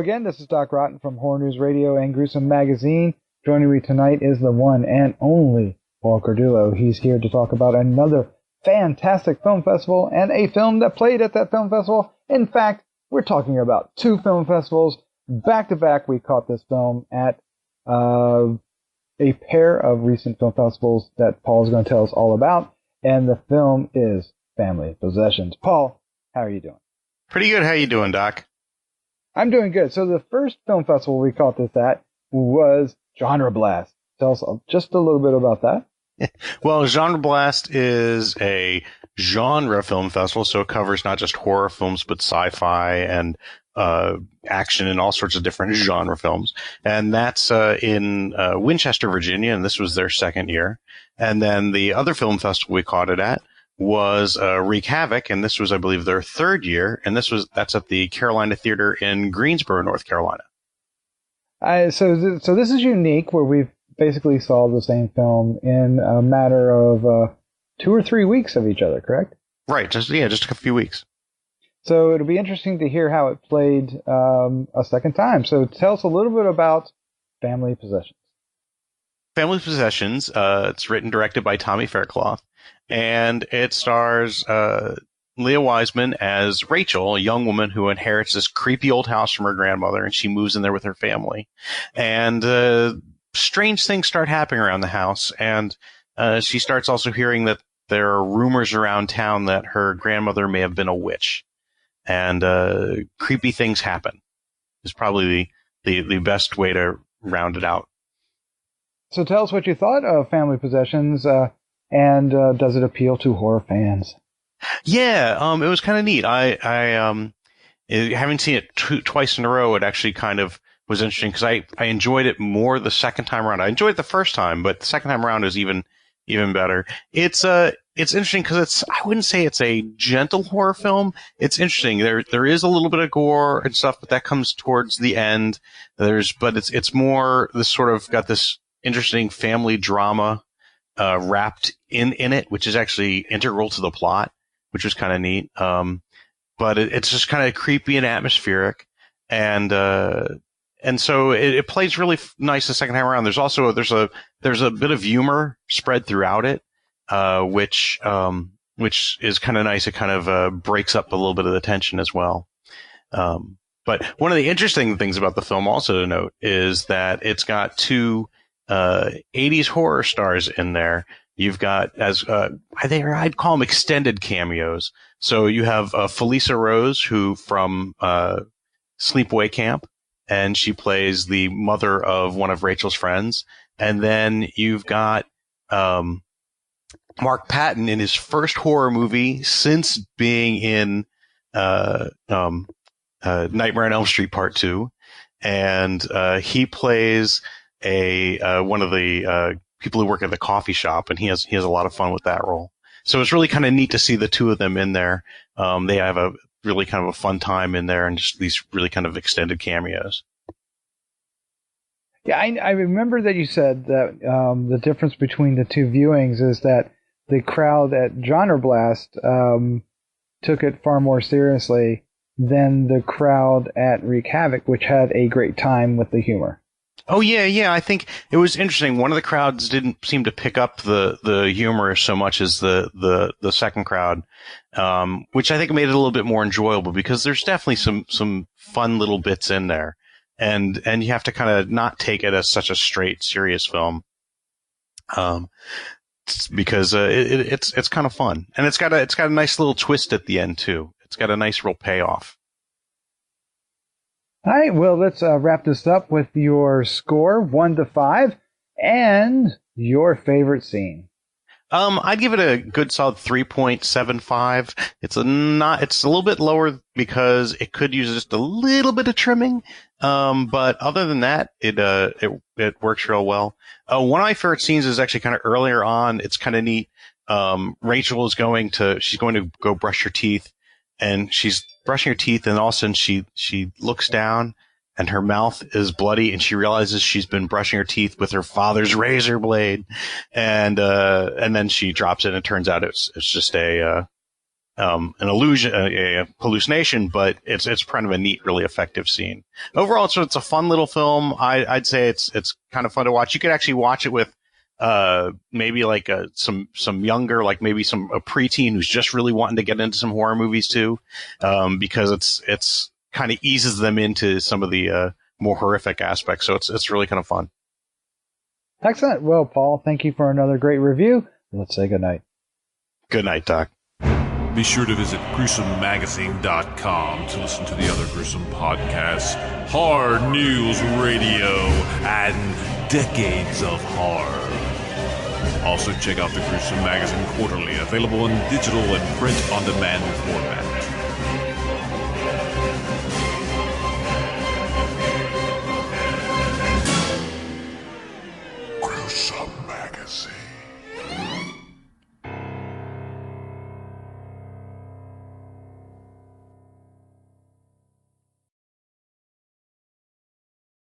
again. This is Doc Rotten from Horror News Radio and Gruesome Magazine. Joining me tonight is the one and only Paul Cardullo. He's here to talk about another fantastic film festival and a film that played at that film festival. In fact, we're talking about two film festivals. Back to back, we caught this film at a pair of recent film festivals that Paul is going to tell us all about. And the film is Family Possessions. Paul, how are you doing? Pretty good. How you doing, Doc? I'm doing good. So the first film festival we caught this at was GenreBlast. Tell us just a little bit about that. Well, GenreBlast is a genre film festival, so it covers not just horror films, but sci-fi and action and all sorts of different genre films. And that's in Winchester, Virginia, and this was their second year. And then the other film festival we caught it at was Wreak Havoc, and this was, I believe, their third year, and that's at the Carolina Theater in Greensboro, North Carolina. So this is unique, where we've basically saw the same film in a matter of 2 or 3 weeks of each other, correct? Right, just a few weeks. So it'll be interesting to hear how it played a second time. So tell us a little bit about Family Possessions. Family Possessions, it's written and directed by Tommy Faircloth, and it stars Leah Wiseman as Rachel, a young woman who inherits this creepy old house from her grandmother, and she moves in there with her family. And strange things start happening around the house, and she starts also hearing that there are rumors around town that her grandmother may have been a witch. And creepy things happen is probably the best way to round it out. So tell us what you thought of Family Possessions, and does it appeal to horror fans? Yeah, it was kind of neat. I having seen it twice in a row, it actually kind of was interesting because I enjoyed it more the second time around. I enjoyed it the first time, but the second time around is even better. It's interesting because I wouldn't say it's a gentle horror film. It's interesting. There is a little bit of gore and stuff, but that comes towards the end. But it's more this sort of got this interesting family drama wrapped in it, which is actually integral to the plot, which was kind of neat. But it's just kind of creepy and atmospheric, and so it plays really nice the second time around. There's a bit of humor spread throughout it, which is kind of nice. It kind of breaks up a little bit of the tension as well. But one of the interesting things about the film also to note is that it's got two 80s horror stars in there. You've got, I'd call them extended cameos. So you have Felissa Rose, who from Sleepaway Camp, and she plays the mother of one of Rachel's friends. And then you've got Mark Patton in his first horror movie since being in Nightmare on Elm Street Part 2. And he plays one of the people who work at the coffee shop, and he has a lot of fun with that role. So it's really kind of neat to see the two of them in there. They have a really kind of a fun time in there, and just these really kind of extended cameos. Yeah, I remember that you said that the difference between the two viewings is that the crowd at GenreBlast took it far more seriously than the crowd at Wreak Havoc, which had a great time with the humor. Oh, yeah. I think it was interesting. One of the crowds didn't seem to pick up the humor so much as the second crowd, which I think made it a little bit more enjoyable because there's definitely some fun little bits in there. And you have to kind of not take it as such a straight, serious film, because it's kind of fun. And it's got a nice little twist at the end, too. It's got a nice real payoff. All right, well, let's wrap this up with your score, 1 to 5, and your favorite scene. I'd give it a good solid 3.75. It's a little bit lower because it could use just a little bit of trimming. But other than that, it works real well. One of my favorite scenes is actually kind of earlier on. It's kind of neat. Rachel is going to go brush her teeth, and she's brushing her teeth, and all of a sudden she looks down, and her mouth is bloody, and she realizes she's been brushing her teeth with her father's razor blade, and then she drops it, and it turns out it's just a an illusion, a hallucination, but it's kind of a neat, really effective scene. Overall, it's a fun little film. I'd say it's kind of fun to watch. You could actually watch it with maybe like some younger, like maybe a preteen who's just really wanting to get into some horror movies too, because it's kind of eases them into some of the more horrific aspects. So it's really kind of fun. Excellent. Well, Paul, thank you for another great review. Let's say goodnight. Good night, Doc. Be sure to visit GruesomeMagazine.com to listen to the other gruesome podcasts, Hard News Radio, and Decades of Horror. Also check out the Gruesome Magazine Quarterly, available in digital and print-on-demand format. Gruesome Magazine.